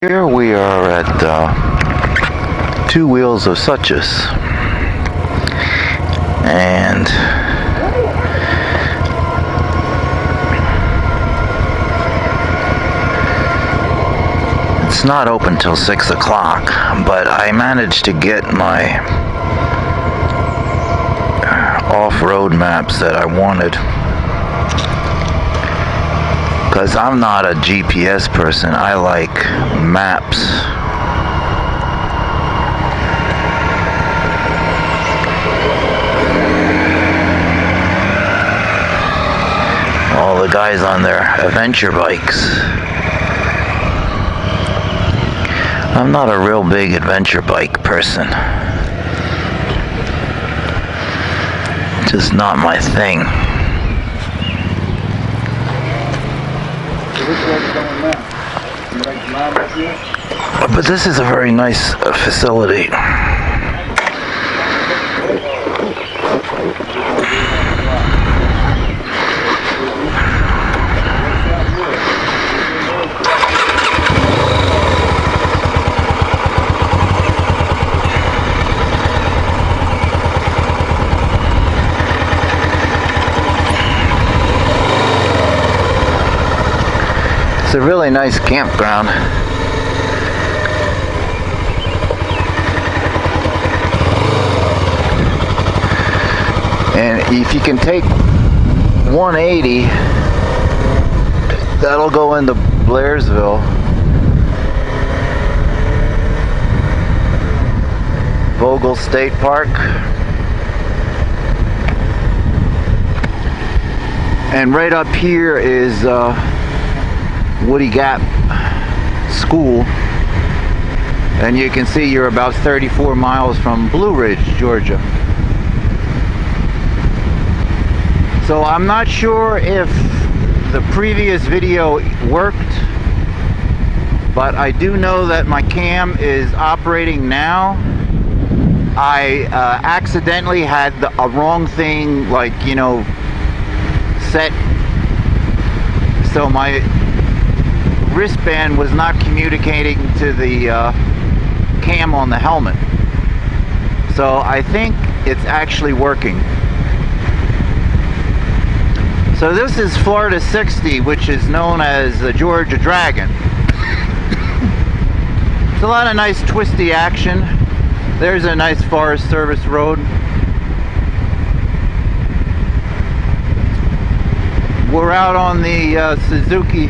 Here we are at Two Wheels of Suches, and it's not open till 6 o'clock, but I managed to get my off-road maps that I wanted, because I'm not a GPS person. I like maps. All the guys on their adventure bikes. I'm not a real big adventure bike person. Just not my thing. But this is a very nice facility. It's a really nice campground. And if you can take 180, that'll go into Blairsville. Vogel State Park. And right up here is Woody Gap School, and you can see you're about 34 miles from Blue Ridge, Georgia. So I'm not sure if the previous video worked, but I do know that my cam is operating now. I accidentally had a wrong thing, like, you know, set, so my wristband was not communicating to the cam on the helmet. So I think it's actually working. So this is Rt60, which is known as the Georgia Dragon. It's a lot of nice twisty action. There's a nice Forest Service road. We're out on the Suzuki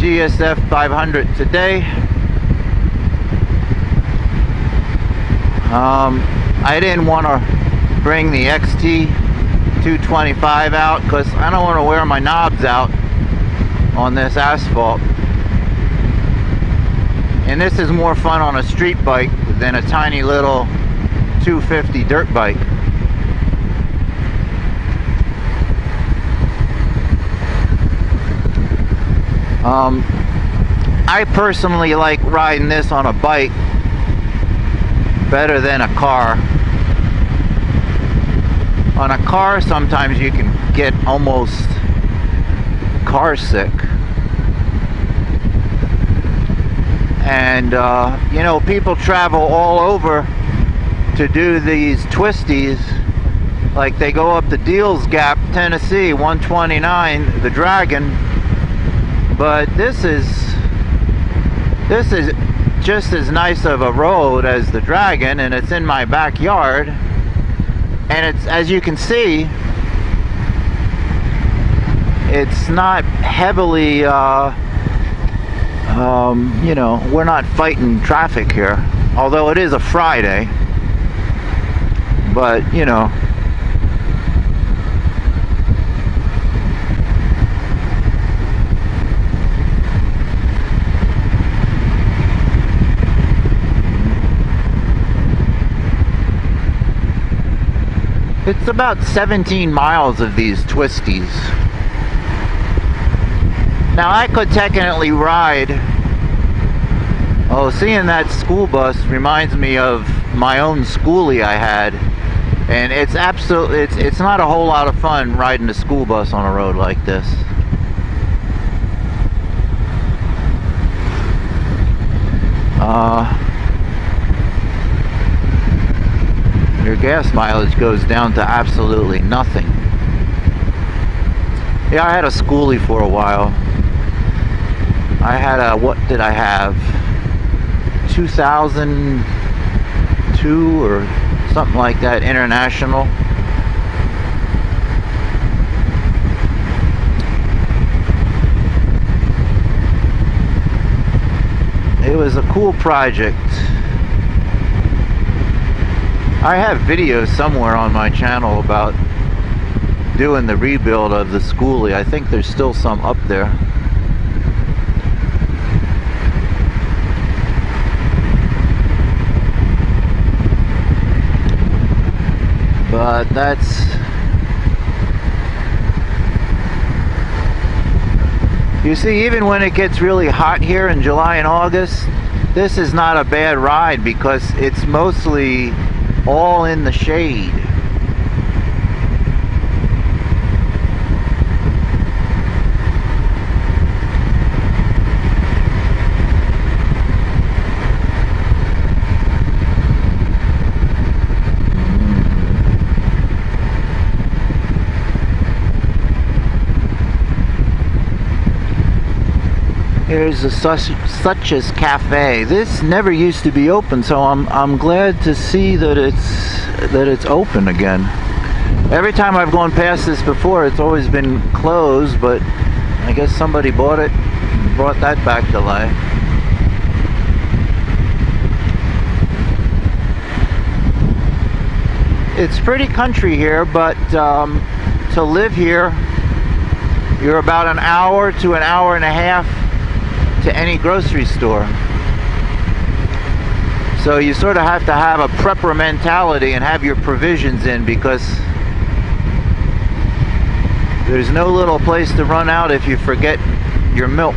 GSF 500 today. I didn't want to bring the XT 225 out because I don't want to wear my knobs out on this asphalt. And this is more fun on a street bike than a tiny little 250 dirt bike. I personally like riding this on a bike better than a car. On a car, sometimes you can get almost car sick. And you know, people travel all over to do these twisties. Like they go up to Deals Gap, Tennessee, 129, the Dragon. But this is just as nice of a road as the Dragon, and it's in my backyard. And it's, as you can see, it's not heavily, you know, we're not fighting traffic here. Although it is a Friday, but you know. It's about 17 miles of these twisties. Now I could technically ride. Oh, seeing that school bus reminds me of my own schoolie I had. And it's not a whole lot of fun riding a school bus on a road like this. your gas mileage goes down to absolutely nothing. Yeah, I had a schoolie for a while. I had a, what did I have? 2002 or something like that, International. It was a cool project. I have videos somewhere on my channel about doing the rebuild of the schoolie. I think there's still some up there. But that's... You see, even when it gets really hot here in July and August, this is not a bad ride because it's mostly all in the shade. Here's a Such's Cafe. This never used to be open, so I'm glad to see that it's open again. Every time I've gone past this before, it's always been closed, but I guess somebody bought it, brought that back to life. It's pretty country here, but to live here, you're about an hour to an hour and a half to any grocery store. So you sort of have to have a prepper mentality and have your provisions in, because there's no little place to run out if you forget your milk.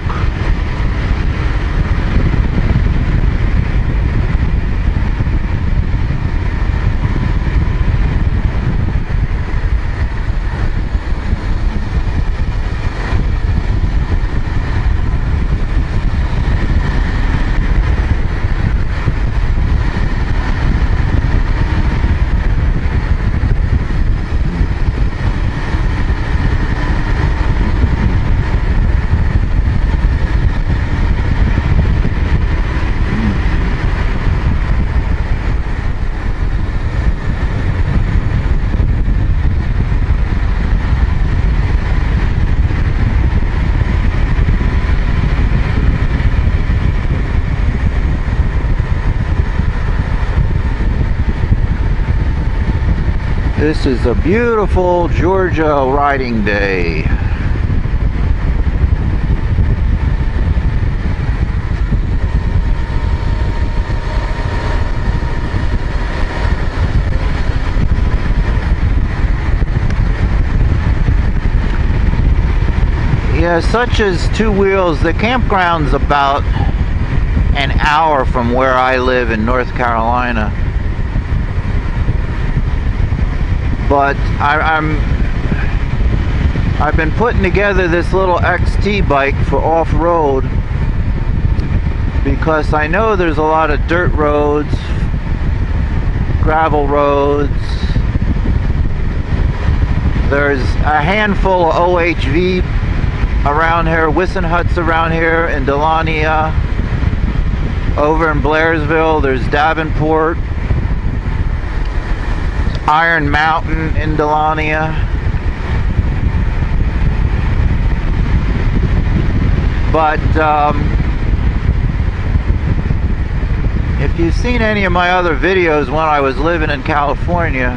This is a beautiful Georgia riding day. Yeah, such as two wheels. The campground's about an hour from where I live in North Carolina. But I've been putting together this little XT bike for off-road because I know there's a lot of dirt roads, gravel roads. There's a handful of OHV around here, Wisson Huts around here in Delania. Over in Blairsville, there's Davenport. Iron Mountain in Delania. But if you've seen any of my other videos when I was living in California,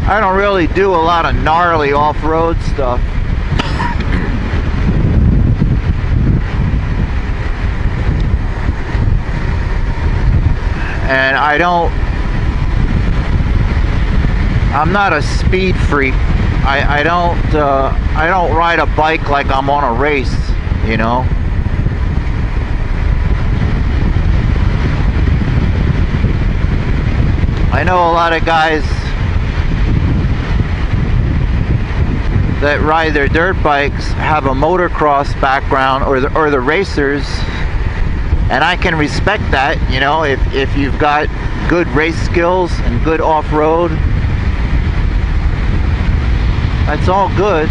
I don't really do a lot of gnarly off-road stuff. And I'm not a speed freak. I don't ride a bike like I'm on a race, you know. I know a lot of guys that ride their dirt bikes have a motocross background, or the racers And I can respect that, you know, if you've got good race skills and good off-road. That's all good.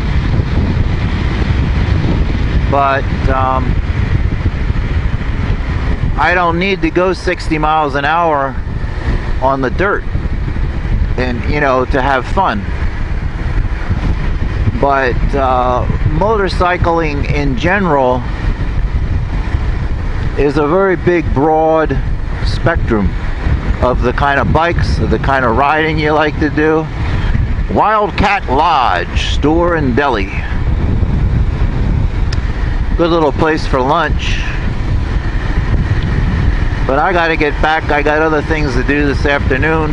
But I don't need to go 60 miles an hour on the dirt and, you know, to have fun. But motorcycling in general is a very big, broad spectrum of the kind of bikes, of the kind of riding you like to do. Wildcat Lodge, store and deli. Good little place for lunch. But I gotta get back. I got other things to do this afternoon.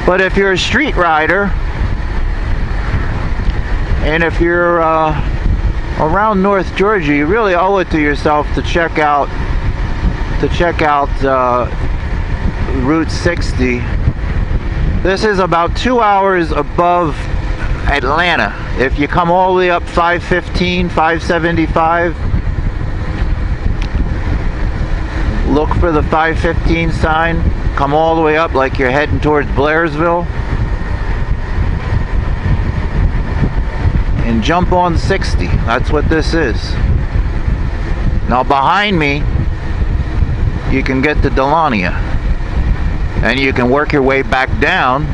But if you're a street rider, and if you're around North Georgia, you really owe it to yourself to check out Route 60. This is about 2 hours above Atlanta. If you come all the way up 515, 575, look for the 515 sign. Come all the way up like you're heading towards Blairsville. And jump on 60. That's what this is. Now behind me, you can get to Delonia. And you can work your way back down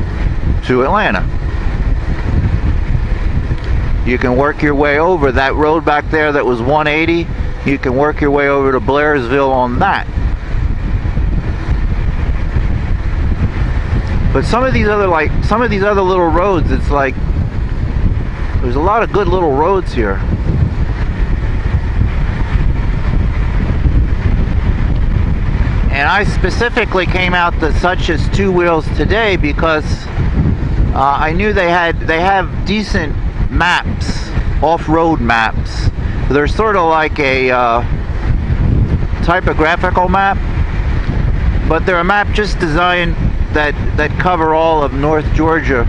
to Atlanta. You can work your way over that road back there that was 180. You can work your way over to Blairsville on that. But some of these other little roads, it's like there's a lot of good little roads here. And I specifically came out to Such As Two Wheels today because I knew they have decent maps, off-road maps. They're sort of like a typographical map, but they're a map just designed that cover all of North Georgia.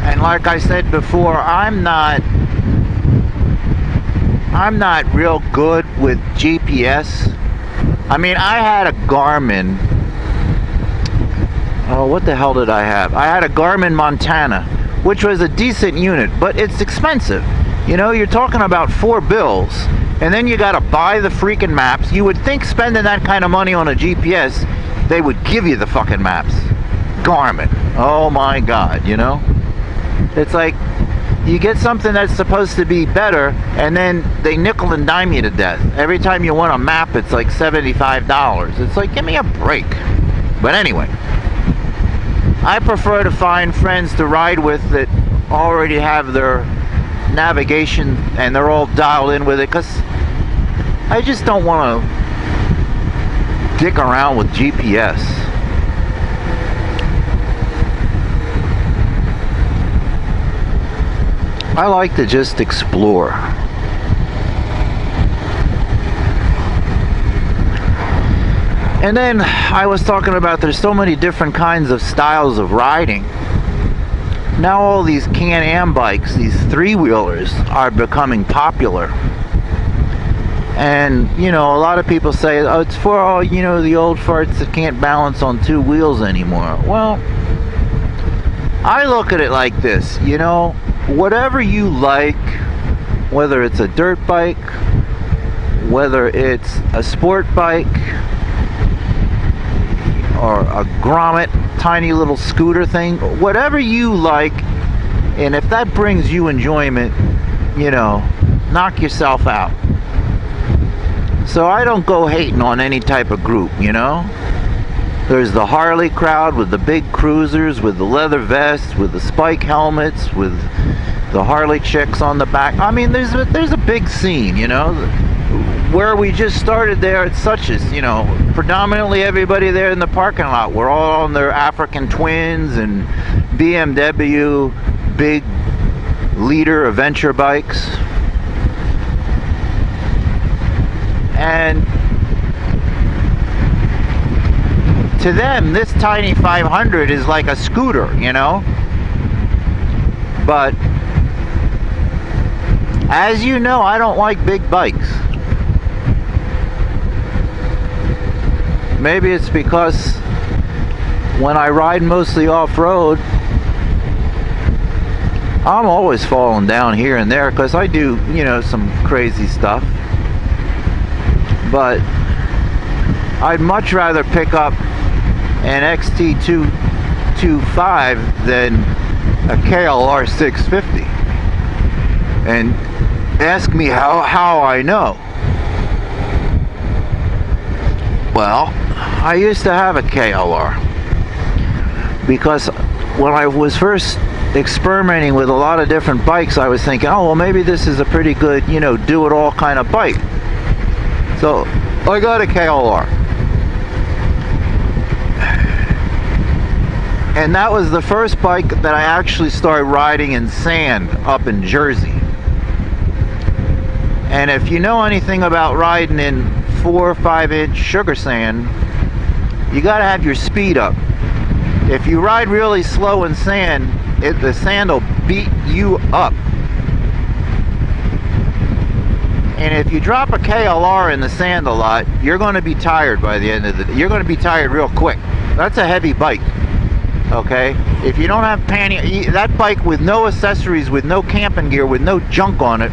And like I said before, I'm not real good with GPS. I mean, I had a Garmin. Oh, what the hell did I have? I had a Garmin Montana, which was a decent unit, but it's expensive. You know, you're talking about $4 bills, and then you gotta buy the freaking maps. You would think spending that kind of money on a GPS, they would give you the fucking maps. Garmin. Oh my God, you know? It's like, you get something that's supposed to be better, and then they nickel and dime you to death. Every time you want a map, it's like $75. It's like, give me a break. But anyway, I prefer to find friends to ride with that already have their navigation and they're all dialed in with it, because I just don't want to dick around with GPS. I like to just explore. And then I was talking about there's so many different kinds of styles of riding. Now all these Can-Am bikes, these three-wheelers, are becoming popular. And, you know, a lot of people say, oh, it's for all, you know, the old farts that can't balance on two wheels anymore. Well, I look at it like this, you know, whatever you like, whether it's a dirt bike, whether it's a sport bike, or a grommet, tiny little scooter thing, whatever you like, and if that brings you enjoyment, you know, knock yourself out. So I don't go hating on any type of group, you know. There's the Harley crowd with the big cruisers, with the leather vests, with the spike helmets, with the Harley chicks on the back. I mean, there's a big scene, you know. Where we just started there at Such As, you know, predominantly everybody there in the parking lot, we're all on their African Twins and BMW big leader adventure bikes. And to them, this tiny 500 is like a scooter, you know. But as you know, I don't like big bikes. Maybe it's because when I ride mostly off-road, I'm always falling down here and there because I do, you know, some crazy stuff. But I'd much rather pick up an Rt60 than a Rt60. And ask me how I know. Well, I used to have a KLR because when I was first experimenting with a lot of different bikes, I was thinking, oh well, maybe this is a pretty good, you know, do-it-all kind of bike. So I got a KLR, and that was the first bike that I actually started riding in sand up in Jersey. And if you know anything about riding in 4 or 5 inch sugar sand, you got to have your speed up. If you ride really slow in sand, the sand will beat you up. And if you drop a KLR in the sand a lot, you're going to be tired by the end of the day. You're going to be tired real quick. That's a heavy bike. Okay? If you don't have that bike with no accessories, with no camping gear, with no junk on it,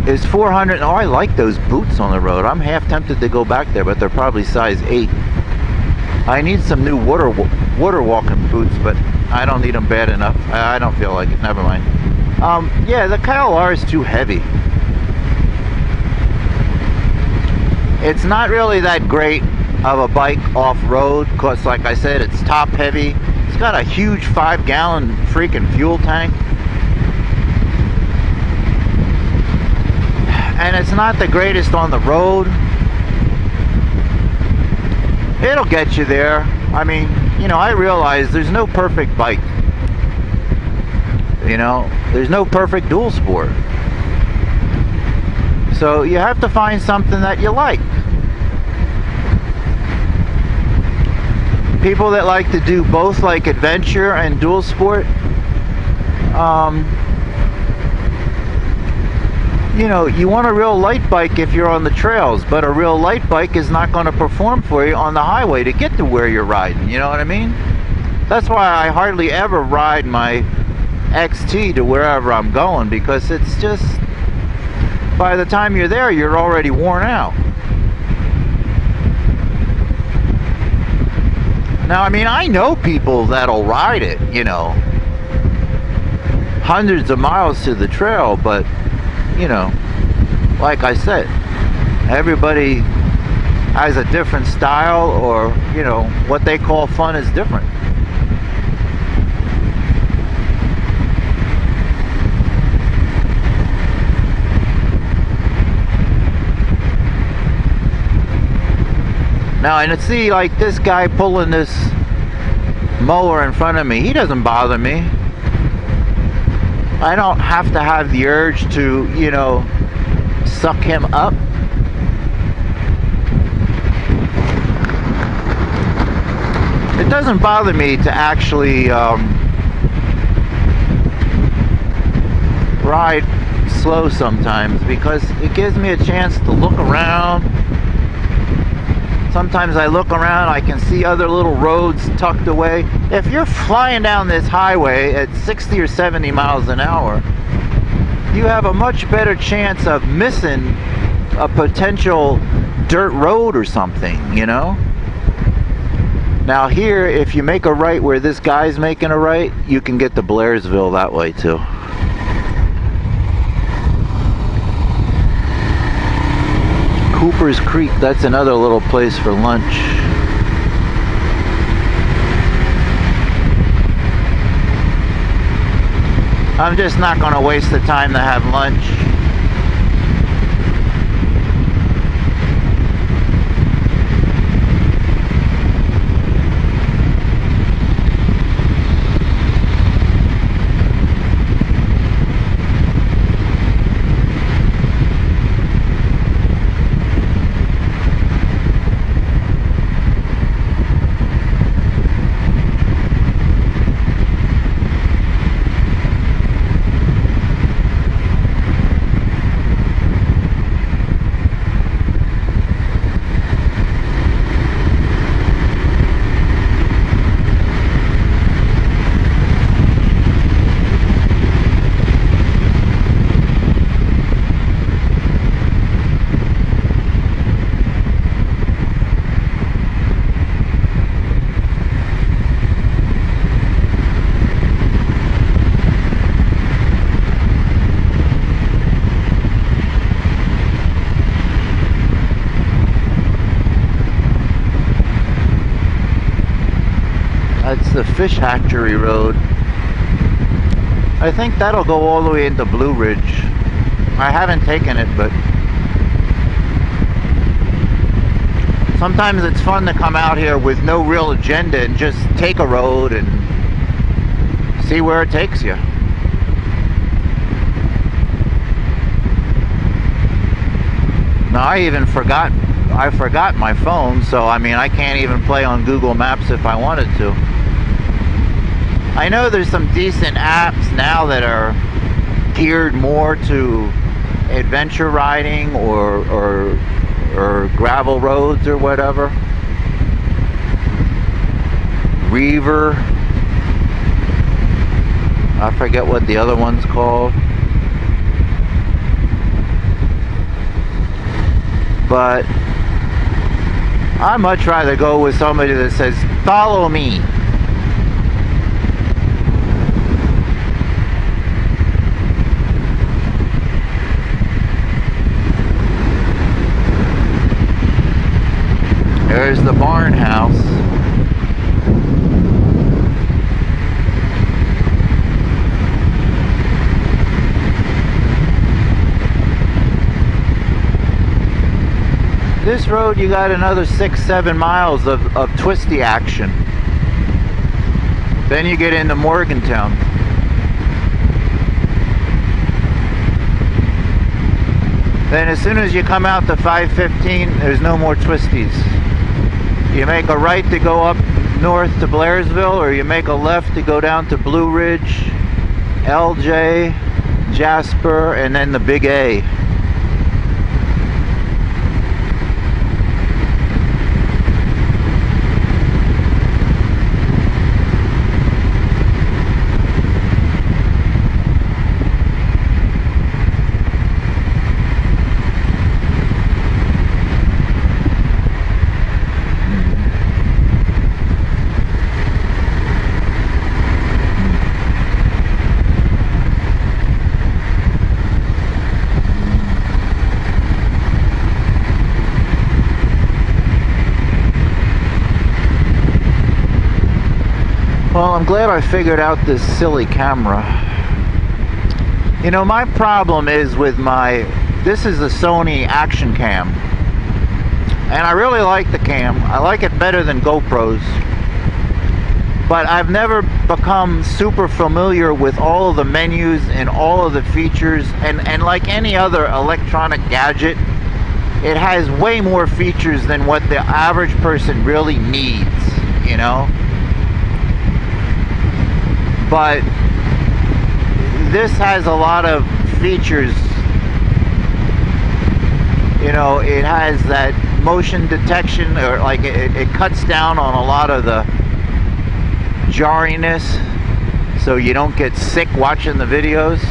is 400. Oh, I like those boots on the road. I'm half tempted to go back there, but they're probably size 8. I need some new water walking boots, but I don't need them bad enough. I don't feel like it. Never mind. Yeah, the KLR is too heavy. It's not really that great of a bike off-road because, like I said, it's top heavy. It's got a huge 5-gallon freaking fuel tank. And it's not the greatest on the road. It'll get you there. I mean, you know, I realize there's no perfect bike. You know, there's no perfect dual sport. So you have to find something that you like. People that like to do both, like adventure and dual sport, you know, you want a real light bike if you're on the trails, but a real light bike is not going to perform for you on the highway to get to where you're riding. You know what I mean? That's why I hardly ever ride my XT to wherever I'm going, because it's just, by the time you're there, you're already worn out. Now, I mean, I know people that'll ride it, you know, hundreds of miles to the trail, but you know, like I said, everybody has a different style, or, you know, what they call fun is different. Now, and see, like this guy pulling this mower in front of me, he doesn't bother me. I don't have to have the urge to, you know, suck him up. It doesn't bother me to actually ride slow sometimes, because it gives me a chance to look around. Sometimes I look around, I can see other little roads tucked away. If you're flying down this highway at 60 or 70 miles an hour, you have a much better chance of missing a potential dirt road or something, you know? Now here, if you make a right where this guy's making a right, you can get to Blairsville that way too. Cooper's Creek, that's another little place for lunch. I'm just not going to waste the time to have lunch. Fish Hatchery Road. I think that'll go all the way into Blue Ridge. I haven't taken it, but sometimes it's fun to come out here with no real agenda and just take a road and see where it takes you. Now I forgot my phone, so I mean I can't even play on Google Maps if I wanted to. I know there's some decent apps now that are geared more to adventure riding or gravel roads or whatever. Reaver. I forget what the other one's called. But I'd much rather go with somebody that says, follow me. There's the barn house. This road, you got another 6-7 miles of twisty action. Then you get into Morgantown. Then as soon as you come out to 515, there's no more twisties. You make a right to go up north to Blairsville, or you make a left to go down to Blue Ridge, LJ, Jasper, and then the Big A. Well, I'm glad I figured out this silly camera. You know, my problem is with this is a Sony Action Cam. And I really like the cam. I like it better than GoPros. But I've never become super familiar with all of the menus and all of the features. And like any other electronic gadget, it has way more features than what the average person really needs, you know? But this has a lot of features. You know, it has that motion detection, or like it cuts down on a lot of the jarriness, so you don't get sick watching the videos.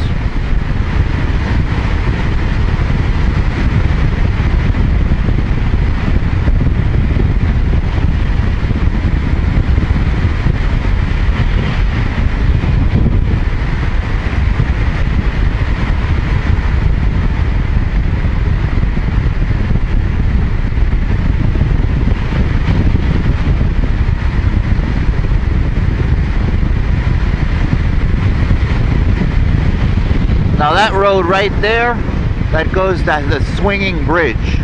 Now that road right there, that goes to the swinging bridge.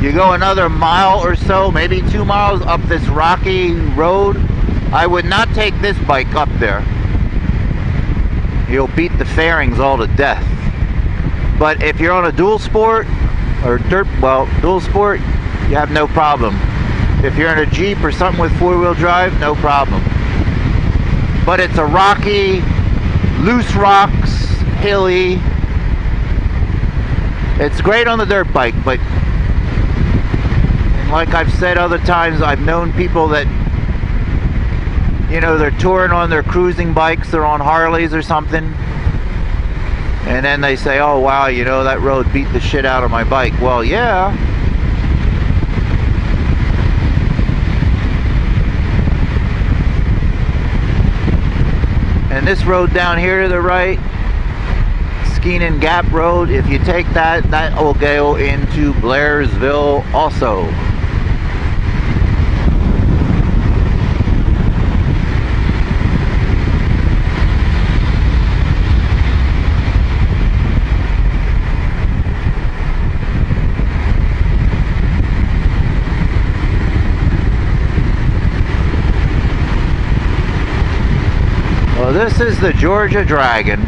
You go another mile or so, maybe 2 miles up this rocky road. I would not take this bike up there. You'll beat the fairings all to death. But if you're on a dual sport or dual sport, you have no problem. If you're in a Jeep or something with four-wheel drive, no problem. But it's a rocky, loose rocks, hilly. It's great on the dirt bike, but like I've said other times, I've known people that, you know, they're touring on their cruising bikes, they're on Harleys or something, and then they say, oh wow, you know, that road beat the shit out of my bike. Well, yeah. And this road down here to the right, Skeenan Gap Road, if you take that, that will go into Blairsville also. So this is the Georgia Dragon.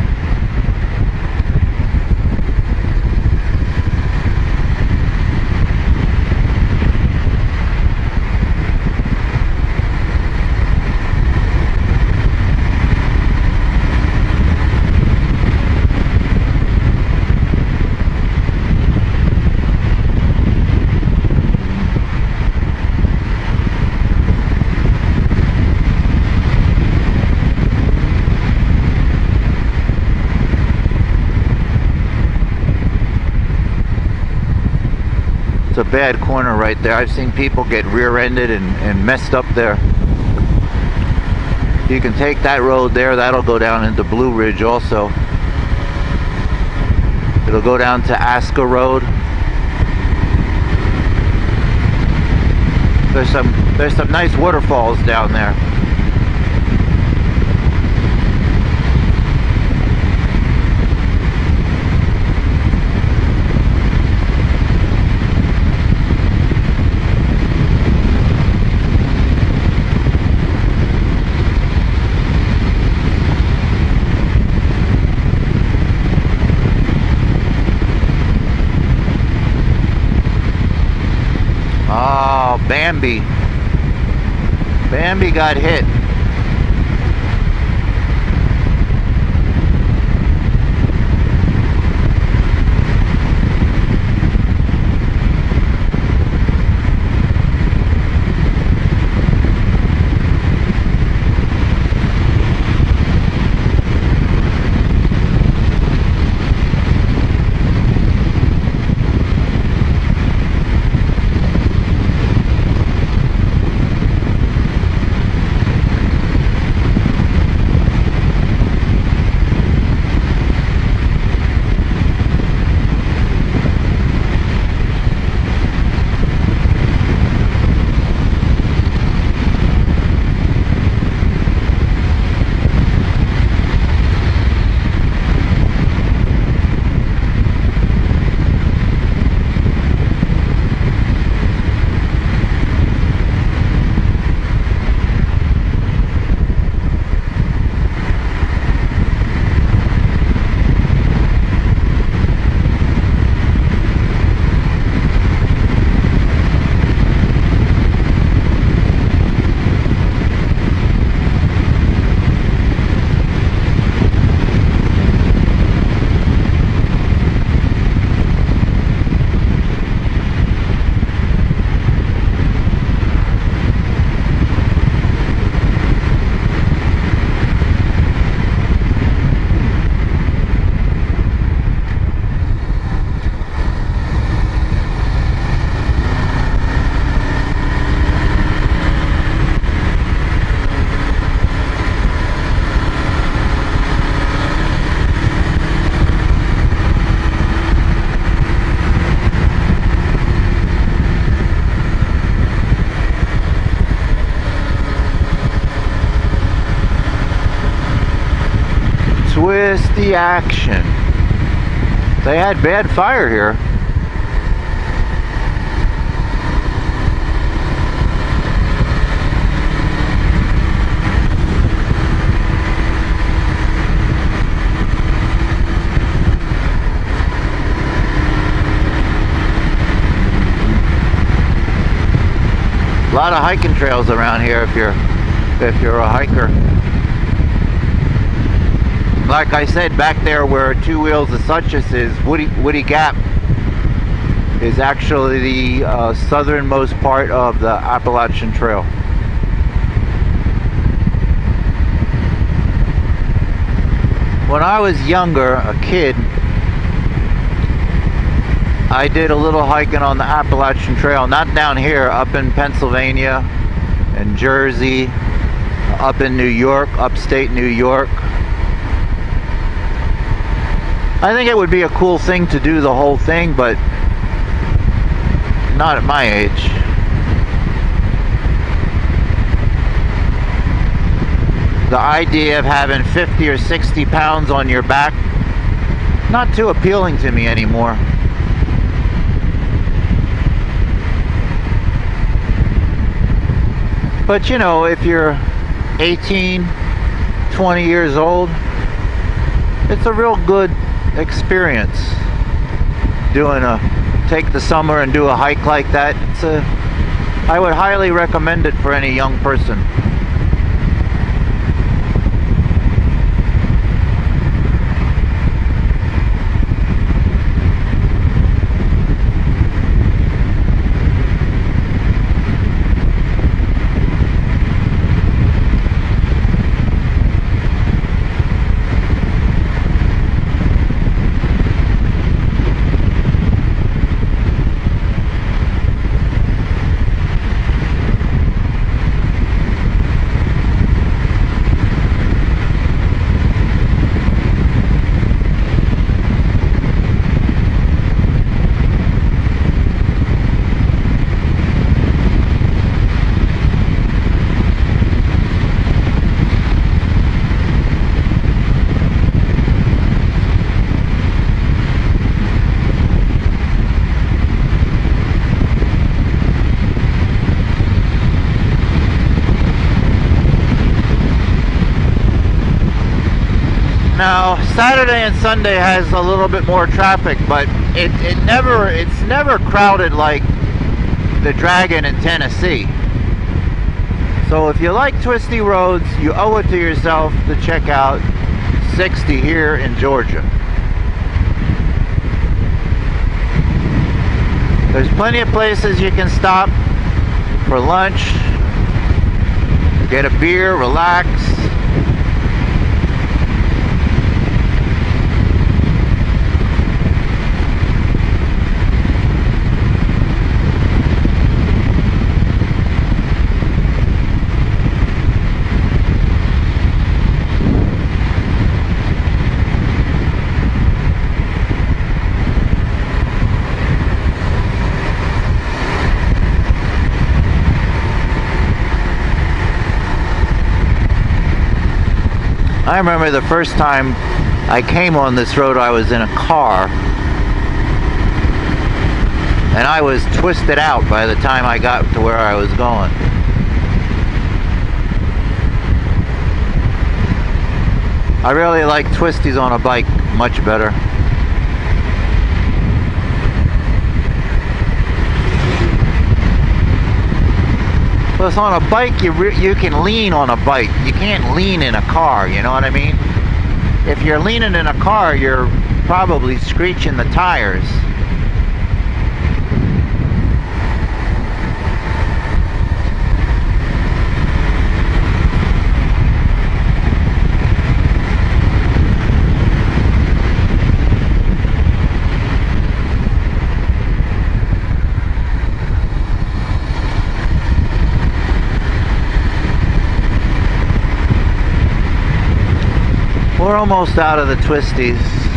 A bad corner right there. I've seen people get rear-ended and messed up there. You can take that road there. That'll go down into Blue Ridge also. It'll go down to Aska Road. There's some nice waterfalls down there. Oh, Bambi. Bambi got hit. Twisty action. They had bad fire here. A lot of hiking trails around here if you're a hiker. Like I said, back there where Two Wheels of Suches is, Woody Gap is actually the southernmost part of the Appalachian Trail. When I was younger, a kid, I did a little hiking on the Appalachian Trail, not down here, up in Pennsylvania and Jersey, up in New York, upstate New York. I think it would be a cool thing to do the whole thing, but not at my age. The idea of having 50 or 60 pounds on your back, not too appealing to me anymore. But you know, if you're 18, 20 years old. It's a real good experience take the summer and do a hike like that. I would highly recommend it for any young person. Now, Saturday and Sunday has a little bit more traffic, but it's never crowded like the Dragon in Tennessee. So if you like twisty roads, you owe it to yourself to check out 60 here in Georgia. There's plenty of places you can stop for lunch, get a beer, relax. I remember the first time I came on this road, I was in a car and I was twisted out by the time I got to where I was going. I really like twisties on a bike much better. Plus on a bike you can lean on a bike. You can't lean in a car, you know what I mean? If you're leaning in a car, you're probably screeching the tires. We're almost out of the Twisties.